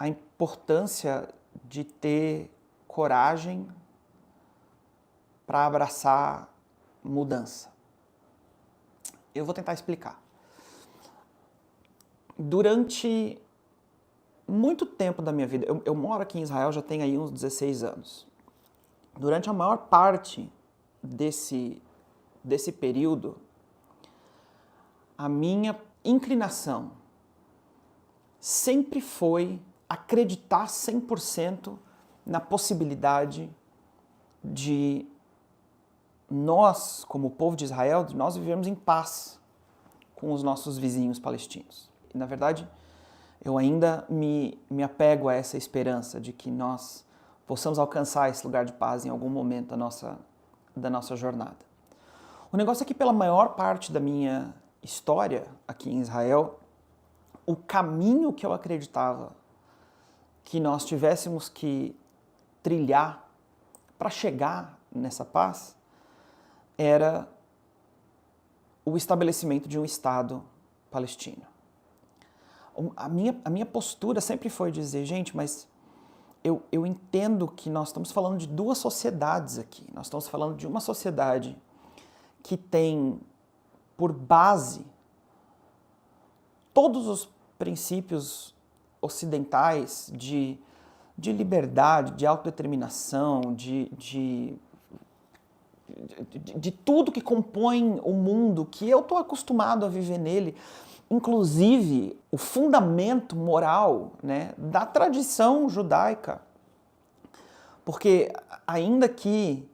a importância de ter coragem para abraçar mudança. Eu vou tentar explicar. Durante muito tempo da minha vida, eu moro aqui em Israel já tem aí uns 16 anos. Durante a maior parte desse período, a minha inclinação sempre foi acreditar 100% na possibilidade de nós, como povo de Israel, de nós vivermos em paz com os nossos vizinhos palestinos. E, na verdade, eu ainda me apego a essa esperança de que nós possamos alcançar esse lugar de paz em algum momento da nossa jornada. O negócio é que pela maior parte da minha história aqui em Israel, o caminho que eu acreditava que nós tivéssemos que trilhar para chegar nessa paz era o estabelecimento de um Estado palestino. A minha postura sempre foi dizer, gente, mas eu entendo que nós estamos falando de duas sociedades aqui. Nós estamos falando de uma sociedade que tem por base todos os princípios ocidentais de liberdade, de autodeterminação, de tudo que compõe o mundo, que eu estou acostumado a viver nele, inclusive o fundamento moral, né, da tradição judaica. Porque ainda que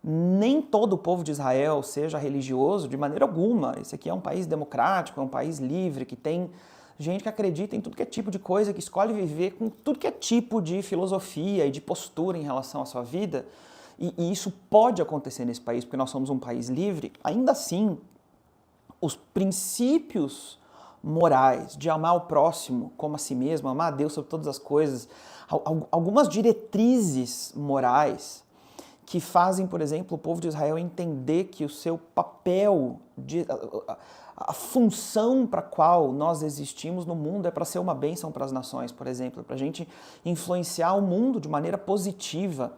nem todo o povo de Israel seja religioso, de maneira alguma, esse aqui é um país democrático, é um país livre, que tem gente que acredita em tudo que é tipo de coisa, que escolhe viver com tudo que é tipo de filosofia e de postura em relação à sua vida, e isso pode acontecer nesse país, porque nós somos um país livre. Ainda assim, os princípios morais de amar o próximo como a si mesmo, amar a Deus sobre todas as coisas, algumas diretrizes morais que fazem, por exemplo, o povo de Israel entender que o seu papel, a função para a qual nós existimos no mundo é para ser uma bênção para as nações, por exemplo, para a gente influenciar o mundo de maneira positiva.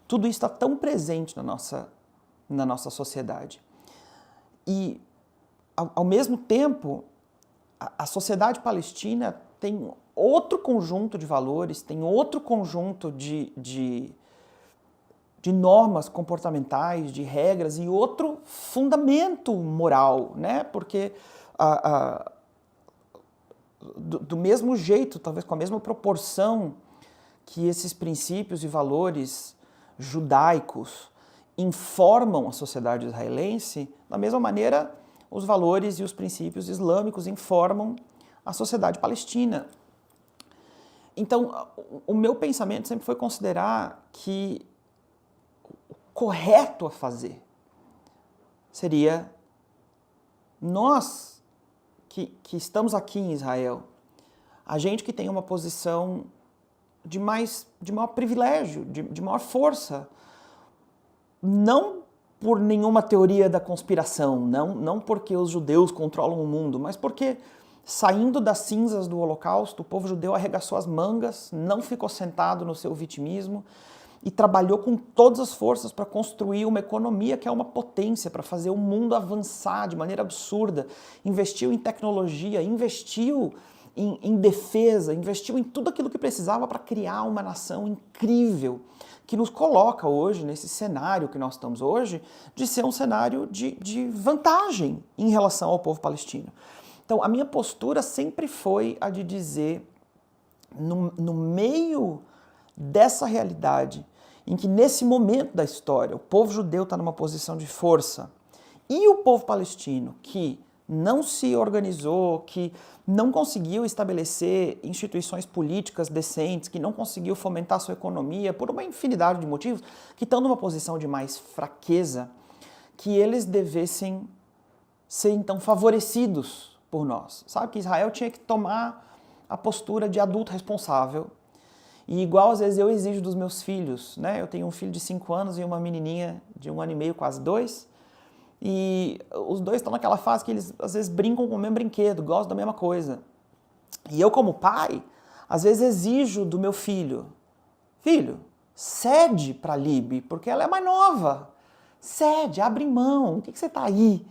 Tudo isso está tão presente na nossa sociedade. E, ao mesmo tempo, a sociedade palestina tem outro conjunto de valores, tem outro conjunto de normas comportamentais, de regras e outro fundamento moral, né? Porque do mesmo jeito, talvez com a mesma proporção que esses princípios e valores judaicos informam a sociedade israelense, da mesma maneira os valores e os princípios islâmicos informam a sociedade palestina. Então, o meu pensamento sempre foi considerar que o correto a fazer seria nós que estamos aqui em Israel, a gente que tem uma posição de maior privilégio, de maior força, não por nenhuma teoria da conspiração, não porque os judeus controlam o mundo, mas porque, saindo das cinzas do Holocausto, o povo judeu arregaçou as mangas, não ficou sentado no seu vitimismo e trabalhou com todas as forças para construir uma economia que é uma potência, para fazer o mundo avançar de maneira absurda. Investiu em tecnologia, investiu em defesa, investiu em tudo aquilo que precisava para criar uma nação incrível, que nos coloca hoje, nesse cenário que nós estamos hoje, de ser um cenário de vantagem em relação ao povo palestino. Então, a minha postura sempre foi a de dizer, no meio dessa realidade, em que nesse momento da história o povo judeu está numa posição de força e o povo palestino, que não se organizou, que não conseguiu estabelecer instituições políticas decentes, que não conseguiu fomentar sua economia por uma infinidade de motivos, que estão numa posição de mais fraqueza, que eles devessem ser então favorecidos por nós. Sabe que Israel tinha que tomar a postura de adulto responsável. E igual às vezes eu exijo dos meus filhos, né? Eu tenho um filho de 5 anos e uma menininha de 1 ano e meio, quase 2. E os dois estão naquela fase que eles às vezes brincam com o mesmo brinquedo, gostam da mesma coisa. E eu como pai, Às vezes exijo do meu filho, filho, cede para a Lib, porque ela é mais nova. Cede, abre mão, o que você está aí?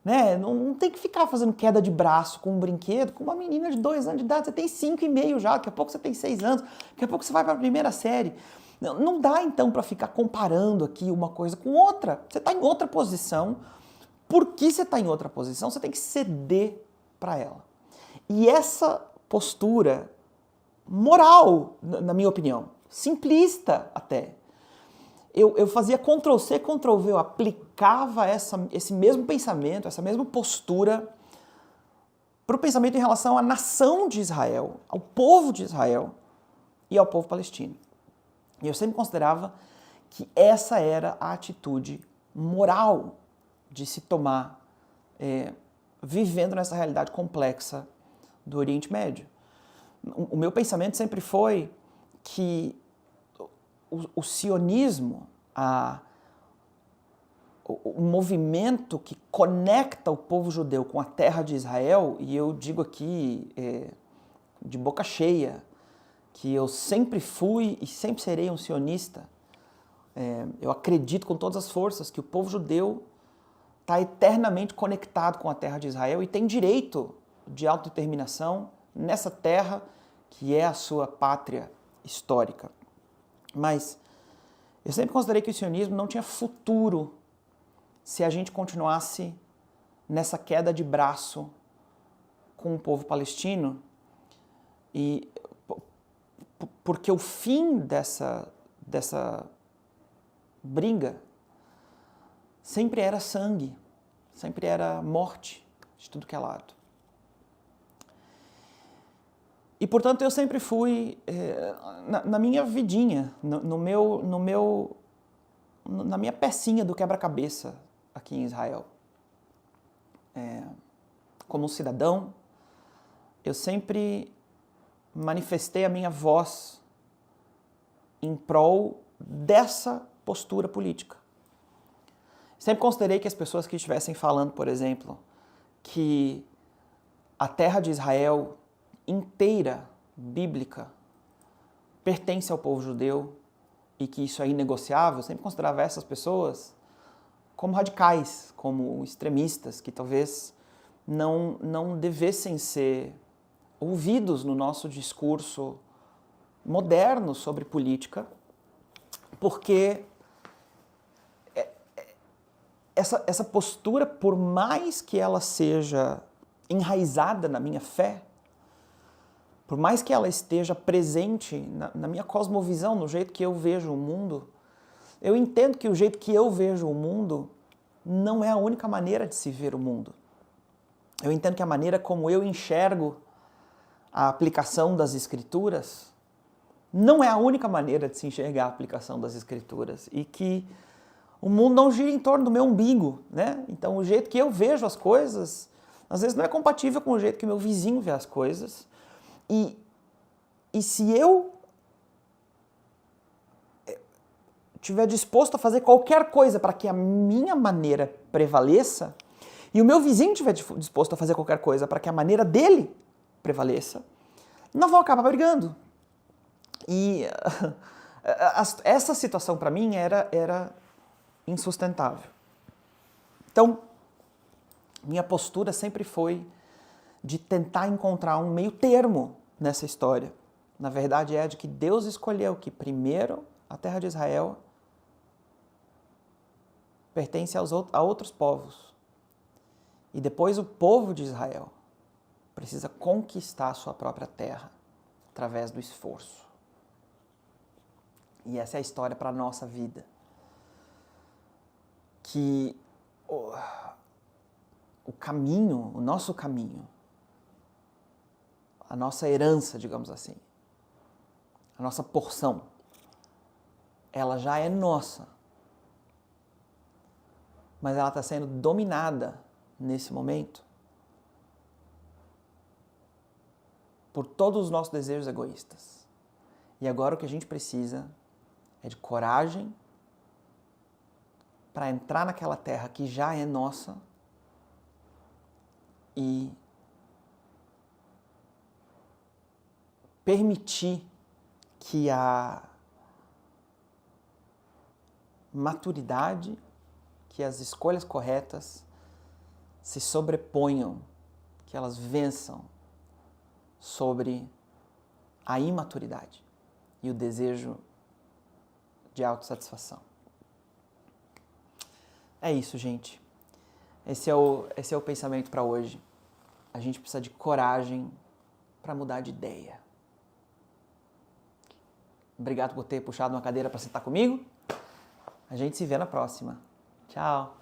Né? Não tem que ficar fazendo queda de braço com um brinquedo, com uma menina de 2 anos de idade, você tem 5,5 já, daqui a pouco você tem 6 anos, daqui a pouco você vai para a primeira série. Não dá então para ficar comparando aqui uma coisa com outra. Você está em outra posição. Porque você está em outra posição, você tem que ceder para ela. E essa postura moral, na minha opinião, simplista até, eu fazia Ctrl+C, Ctrl+V, eu aplicava esse mesmo pensamento, essa mesma postura para o pensamento em relação à nação de Israel, ao povo de Israel e ao povo palestino. E eu sempre considerava que essa era a atitude moral de se tomar vivendo nessa realidade complexa do Oriente Médio. O meu pensamento sempre foi que o sionismo, o movimento que conecta o povo judeu com a terra de Israel, e eu digo aqui de boca cheia, que eu sempre fui e sempre serei um sionista. Eu acredito com todas as forças que o povo judeu está eternamente conectado com a terra de Israel e tem direito de autodeterminação nessa terra que é a sua pátria histórica. Mas eu sempre considerei que o sionismo não tinha futuro se a gente continuasse nessa queda de braço com o povo palestino, e porque o fim dessa briga sempre era sangue, sempre era morte de tudo que é lado. E, portanto, eu sempre fui, na minha vidinha, na minha pecinha do quebra-cabeça aqui em Israel. Como um cidadão, eu sempre manifestei a minha voz em prol dessa postura política. Sempre considerei que as pessoas que estivessem falando, por exemplo, que a terra de Israel inteira, bíblica, pertence ao povo judeu e que isso é inegociável, eu sempre considerava essas pessoas como radicais, como extremistas, que talvez não devessem ser ouvidos no nosso discurso moderno sobre política, porque essa postura, por mais que ela seja enraizada na minha fé, por mais que ela esteja presente na minha cosmovisão, no jeito que eu vejo o mundo, eu entendo que o jeito que eu vejo o mundo não é a única maneira de se ver o mundo. Eu entendo que a maneira como eu enxergo a aplicação das Escrituras não é a única maneira de se enxergar a aplicação das Escrituras e que o mundo não gira em torno do meu umbigo, né? Então, o jeito que eu vejo as coisas, às vezes não é compatível com o jeito que meu vizinho vê as coisas. E se eu estiver disposto a fazer qualquer coisa para que a minha maneira prevaleça, e o meu vizinho estiver disposto a fazer qualquer coisa para que a maneira dele prevaleça, nós vamos acabar brigando. E essa situação para mim era insustentável. Então, minha postura sempre foi de tentar encontrar um meio termo nessa história. Na verdade é de que Deus escolheu que primeiro a terra de Israel pertence a outros povos. E depois o povo de Israel precisa conquistar a sua própria terra através do esforço. E essa é a história para a nossa vida. Que o caminho, o nosso caminho, a nossa herança, digamos assim, a nossa porção, ela já é nossa, mas ela está sendo dominada nesse momento por todos os nossos desejos egoístas. E agora o que a gente precisa é de coragem para entrar naquela terra que já é nossa e permitir que a maturidade, que as escolhas corretas se sobreponham, que elas vençam sobre a imaturidade e o desejo de autossatisfação. É isso, gente. Esse é o pensamento para hoje. A gente precisa de coragem para mudar de ideia. Obrigado por ter puxado uma cadeira para sentar comigo. A gente se vê na próxima. Tchau!